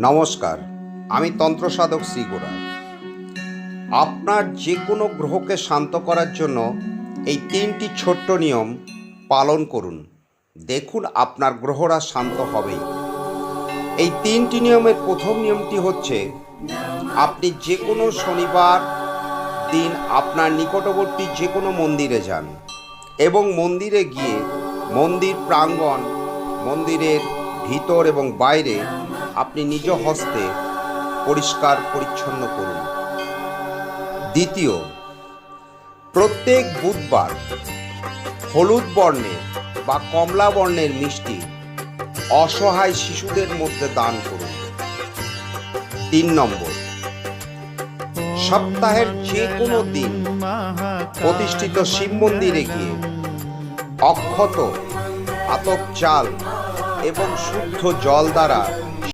নমস্কার, আমি তন্ত্র সাধক শ্রী গোড়া। আপনার যে কোনো গ্রহকে শান্ত করার জন্য এই 3টি ছোট্ট নিয়ম পালন করুন, দেখুন আপনার গ্রহরা শান্ত হবেই। এই 3টি নিয়মের প্রথম নিয়মটি হচ্ছে, আপনি যে কোনো শনিবার দিন আপনার নিকটবর্তী যে কোনো মন্দিরে যান এবং মন্দিরে গিয়ে মন্দির প্রাঙ্গণ, মন্দিরের ভিতর এবং বাইরে আপনি নিজ হস্তে পরিষ্কার পরিচ্ছন্ন করুন। দ্বিতীয়, প্রত্যেক বুধবার হলুদ বর্ণের বা কমলা বর্ণের মিষ্টি অসহায় শিশুদের মধ্যে দান করুন। 3 নম্বর, সপ্তাহের যে কোনো দিন প্রতিষ্ঠিত শিব মন্দিরে গিয়ে অক্ষত, আতপ চাল এবং শুদ্ধ জল দ্বারা